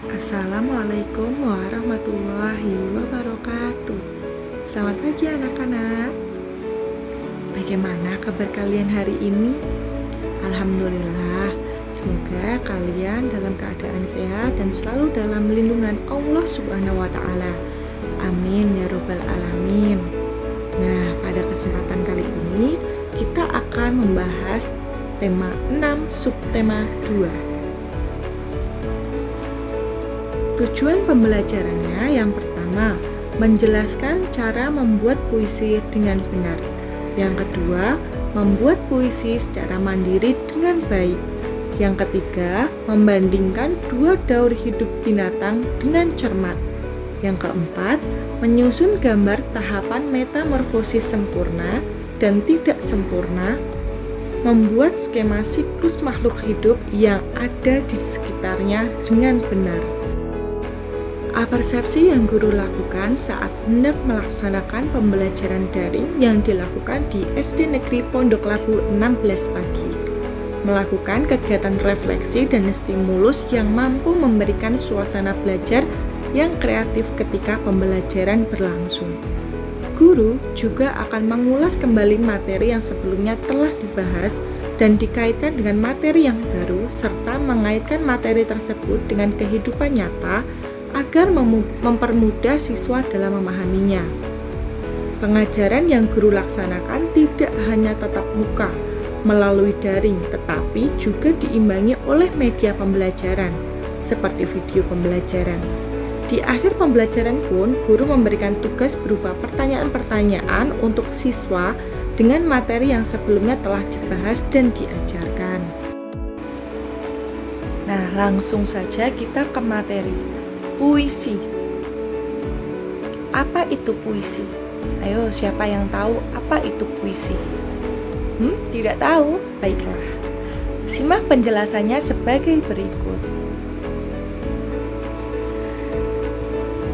Assalamualaikum warahmatullahi wabarakatuh. Selamat pagi anak-anak. Bagaimana kabar kalian hari ini? Alhamdulillah. Semoga kalian dalam keadaan sehat dan selalu dalam lindungan Allah Subhanahu wa taala. Amin ya robbal alamin. Nah, pada kesempatan kali ini kita akan membahas tema 6 subtema 2. Tujuan pembelajarannya yang pertama, menjelaskan cara membuat puisi dengan benar. Yang kedua, membuat puisi secara mandiri dengan baik. Yang ketiga, membandingkan dua daur hidup binatang dengan cermat. Yang keempat, menyusun gambar tahapan metamorfosis sempurna dan tidak sempurna, membuat skema siklus makhluk hidup yang ada di sekitarnya dengan benar. Persepsi yang guru lakukan saat hendak melaksanakan pembelajaran daring yang dilakukan di SD Negeri Pondok Labu 16 pagi. Melakukan kegiatan refleksi dan stimulus yang mampu memberikan suasana belajar yang kreatif ketika pembelajaran berlangsung. Guru juga akan mengulas kembali materi yang sebelumnya telah dibahas dan dikaitkan dengan materi yang baru serta mengaitkan materi tersebut dengan kehidupan nyata agar mempermudah siswa dalam memahaminya. Pengajaran yang guru laksanakan tidak hanya tatap muka melalui daring, tetapi juga diimbangi oleh media pembelajaran, seperti video pembelajaran. Di akhir pembelajaran pun, guru memberikan tugas berupa pertanyaan-pertanyaan untuk siswa dengan materi yang sebelumnya telah dibahas dan diajarkan. Nah, langsung saja kita ke materi. Puisi. Apa itu puisi? Ayo, siapa yang tahu apa itu puisi? Tidak tahu? Baiklah. Simak penjelasannya sebagai berikut.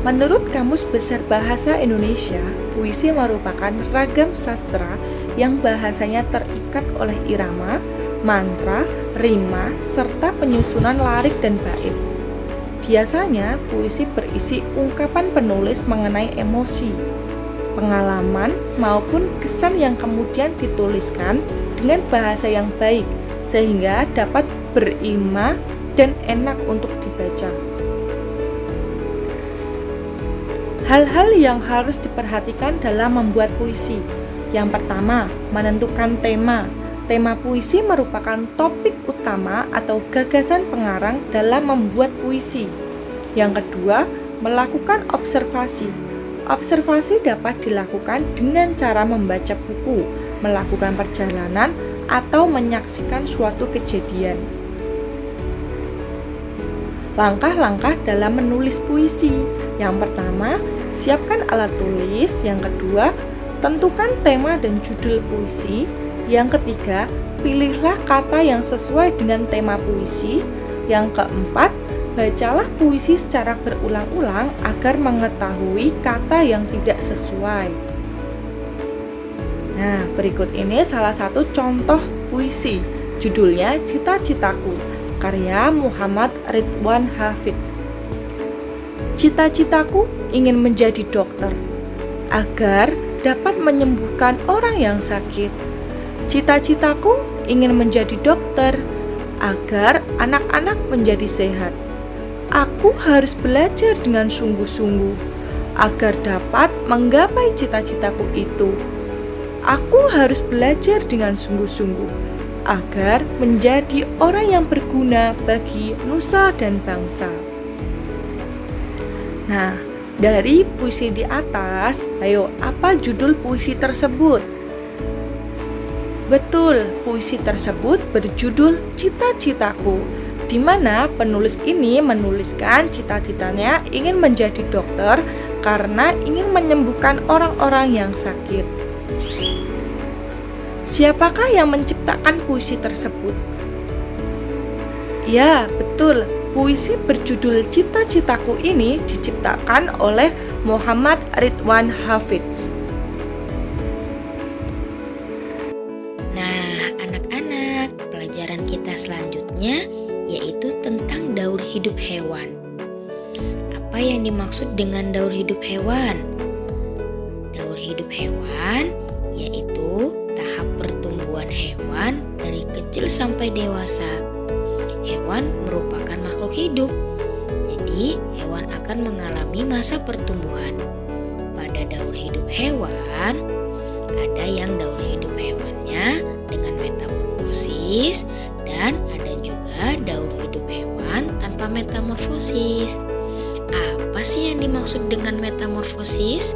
Menurut Kamus Besar Bahasa Indonesia, puisi merupakan ragam sastra yang bahasanya terikat oleh irama, mantra, rima, serta penyusunan larik dan bait. Biasanya, puisi berisi ungkapan penulis mengenai emosi, pengalaman, maupun kesan yang kemudian dituliskan dengan bahasa yang baik, sehingga dapat berima dan enak untuk dibaca. Hal-hal yang harus diperhatikan dalam membuat puisi. Yang pertama, menentukan tema. Tema puisi merupakan topik utama atau gagasan pengarang dalam membuat puisi. Yang kedua, melakukan observasi. Observasi dapat dilakukan dengan cara membaca buku, melakukan perjalanan, atau menyaksikan suatu kejadian. Langkah-langkah dalam menulis puisi. Yang pertama, siapkan alat tulis. Yang kedua, tentukan tema dan judul puisi. Yang ketiga, pilihlah kata yang sesuai dengan tema puisi. Yang keempat, bacalah puisi secara berulang-ulang agar mengetahui kata yang tidak sesuai. Nah, berikut ini salah satu contoh puisi. Judulnya Cita-Citaku, karya Muhammad Ridwan Hafid. Cita-citaku ingin menjadi dokter agar dapat menyembuhkan orang yang sakit. Cita-citaku ingin menjadi dokter agar anak-anak menjadi sehat. Aku harus belajar dengan sungguh-sungguh agar dapat menggapai cita-citaku itu. Aku harus belajar dengan sungguh-sungguh agar menjadi orang yang berguna bagi nusa dan bangsa. Nah, dari puisi di atas, ayo, apa judul puisi tersebut? Betul, puisi tersebut berjudul Cita-Citaku, di mana penulis ini menuliskan cita-citanya ingin menjadi dokter karena ingin menyembuhkan orang-orang yang sakit. Siapakah yang menciptakan puisi tersebut? Ya, betul, puisi berjudul Cita-Citaku ini diciptakan oleh Muhammad Ridwan Hafid. Pelajaran kita selanjutnya yaitu tentang daur hidup hewan. Apa yang dimaksud dengan daur hidup hewan? Daur hidup hewan yaitu tahap pertumbuhan hewan dari kecil sampai dewasa. Hewan merupakan makhluk hidup, jadi hewan akan mengalami masa pertumbuhan. Pada daur hidup hewan, ada yang daur hidup hewannya dengan metamorfosis dan ada juga daur hidup hewan tanpa metamorfosis. Apa sih yang dimaksud dengan metamorfosis?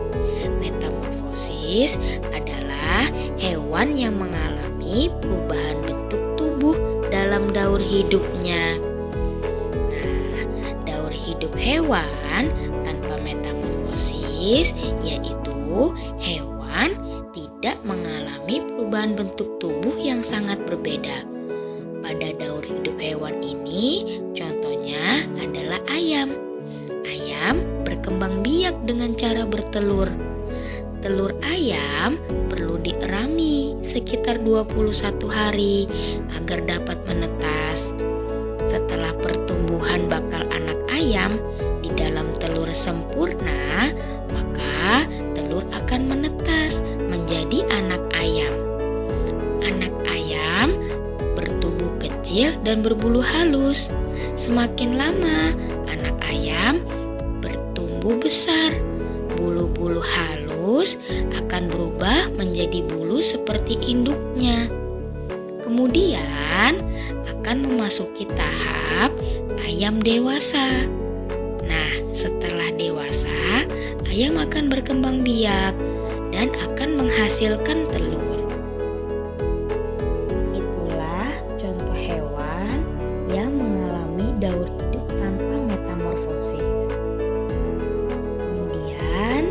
Metamorfosis adalah hewan yang mengalami perubahan bentuk tubuh dalam daur hidupnya. Nah, daur hidup hewan tanpa metamorfosis yaitu hewan tidak mengalami perubahan bentuk tubuh yang sangat berbeda. Pada daur hidup hewan ini, contohnya adalah ayam. Ayam berkembang biak dengan cara bertelur. Telur ayam perlu dierami sekitar 21 hari agar dapat menetas. Setelah pertumbuhan bakal anak ayam di dalam telur sempurna, maka telur akan menetas menjadi anak ayam. Anak ayam bertubuh kecil dan berbulu halus. Semakin lama, anak ayam bertumbuh besar. Bulu-bulu halus akan berubah menjadi bulu seperti induknya. Kemudian akan memasuki tahap ayam dewasa. Nah, setelah dewasa, ayam akan berkembang biak dan akan menghasilkan telur. Itulah contoh hewan yang mengalami daur hidup tanpa metamorfosis. Kemudian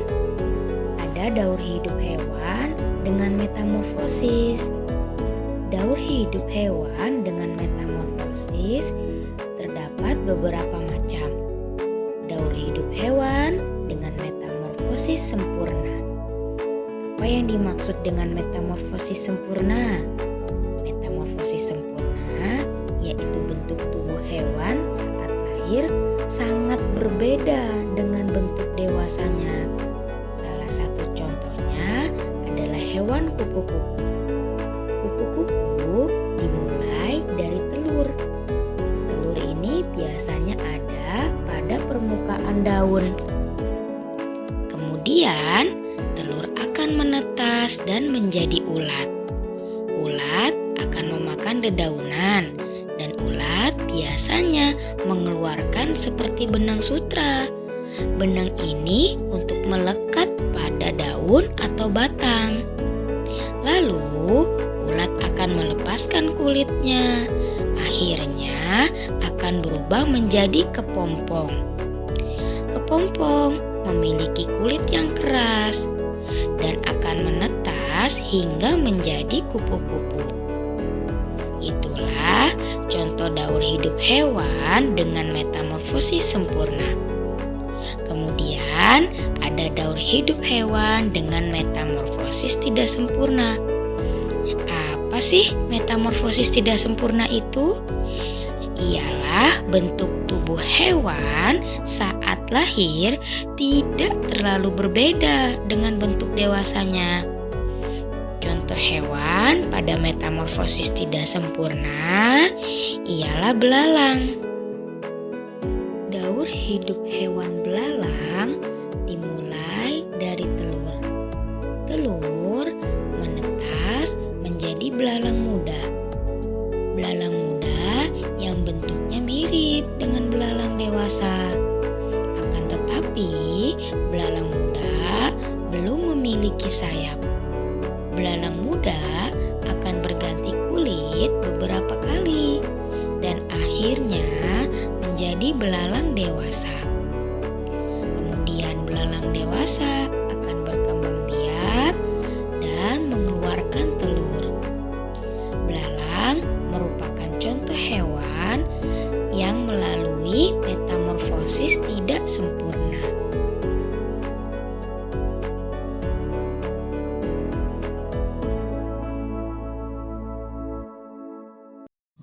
ada daur hidup hewan dengan metamorfosis. Daur hidup hewan dengan metamorfosis terdapat beberapa macam. Daur hidup hewan dengan metamorfosis sempurna. Apa yang dimaksud dengan metamorfosis sempurna? Metamorfosis sempurna yaitu bentuk tubuh hewan saat lahir sangat berbeda dengan bentuk dewasanya. Salah satu contohnya adalah hewan kupu-kupu. Kupu-kupu dimulai dari telur. Telur ini biasanya ada pada permukaan daun. Kemudian telur akan menetas dan menjadi ulat. Ulat akan memakan dedaunan dan ulat biasanya mengeluarkan seperti benang sutra. Benang ini untuk melekat pada daun atau batang. Lalu ulat akan melepaskan kulitnya. Akhirnya akan berubah menjadi kepompong. Kepompong memiliki kulit yang keras dan akan menetas hingga menjadi kupu-kupu. Itulah contoh daur hidup hewan dengan metamorfosis sempurna. Kemudian ada daur hidup hewan dengan metamorfosis tidak sempurna. Apa sih metamorfosis tidak sempurna itu? Ialah bentuk tubuh hewan saat lahir tidak terlalu berbeda dengan bentuk dewasanya. Contoh hewan pada metamorfosis tidak sempurna ialah belalang. Daur hidup hewan belalang dimulai dari telur. Telur menetas menjadi belalang muda. Belalang muda yang bentuknya mirip dengan belalang dewasa. Akan tetapi, belalang muda belum memiliki sayap. Belalang muda akan berganti kulit beberapa kali dan akhirnya menjadi belalang dewasa. Kemudian belalang dewasa akan berkembang biak dan mengeluarkan telur. Belalang merupakan contoh hewan yang melalui metamorfosis tidak sempurna.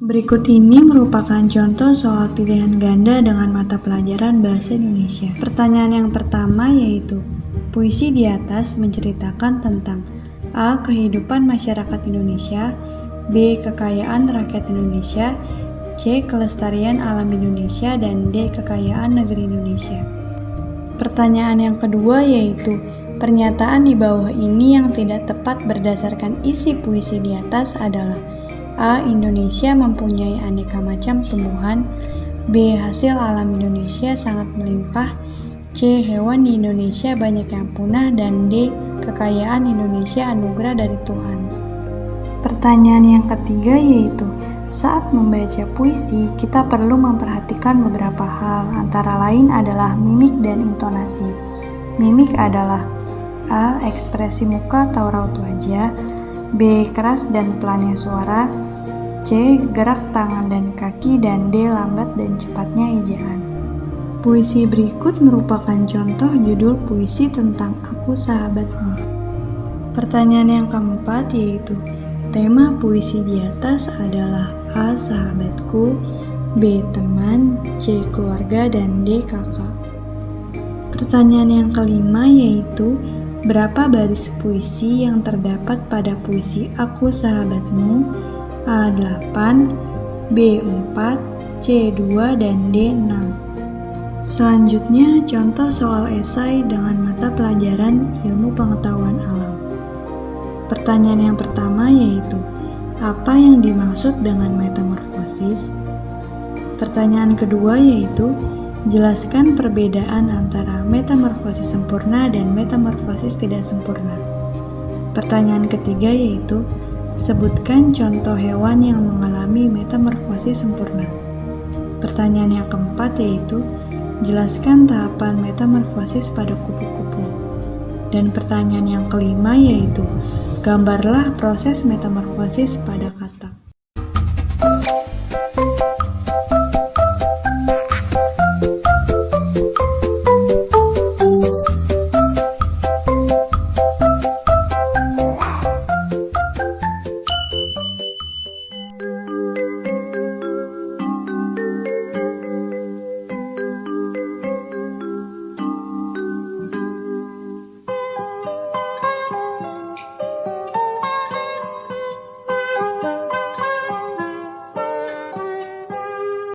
Berikut ini merupakan contoh soal pilihan ganda dengan mata pelajaran Bahasa Indonesia. Pertanyaan yang pertama yaitu, puisi di atas menceritakan tentang A. Kehidupan masyarakat Indonesia, B. Kekayaan rakyat Indonesia, C. Kelestarian alam Indonesia, dan D. Kekayaan negeri Indonesia. Pertanyaan yang kedua yaitu, pernyataan di bawah ini yang tidak tepat berdasarkan isi puisi di atas adalah A. Indonesia mempunyai aneka macam tumbuhan, B. Hasil alam Indonesia sangat melimpah, C. Hewan di Indonesia banyak yang punah, dan D. Kekayaan Indonesia anugerah dari Tuhan. Pertanyaan yang ketiga yaitu, saat membaca puisi, kita perlu memperhatikan beberapa hal, antara lain adalah mimik dan intonasi. Mimik adalah A. Ekspresi muka atau raut wajah, B. Keras dan pelannya suara, C. Gerak tangan dan kaki, dan D. Lambat dan cepatnya ejaan. Puisi berikut merupakan contoh judul puisi tentang Aku Sahabatmu. Pertanyaan yang keempat yaitu, tema puisi di atas adalah A. Sahabatku, B. Teman, C. Keluarga, dan D. Kakak. Pertanyaan yang kelima yaitu, berapa baris puisi yang terdapat pada puisi Aku Sahabatmu? A. 8, B. 4, C. 2, dan D. 6. Selanjutnya, contoh soal esai dengan mata pelajaran Ilmu Pengetahuan Alam. Pertanyaan yang pertama yaitu, apa yang dimaksud dengan metamorfosis? Pertanyaan kedua yaitu, jelaskan perbedaan antara metamorfosis sempurna dan metamorfosis tidak sempurna. Pertanyaan ketiga yaitu, sebutkan contoh hewan yang mengalami metamorfosis sempurna. Pertanyaan yang keempat yaitu, jelaskan tahapan metamorfosis pada kupu-kupu. Dan pertanyaan yang kelima yaitu, gambarlah proses metamorfosis pada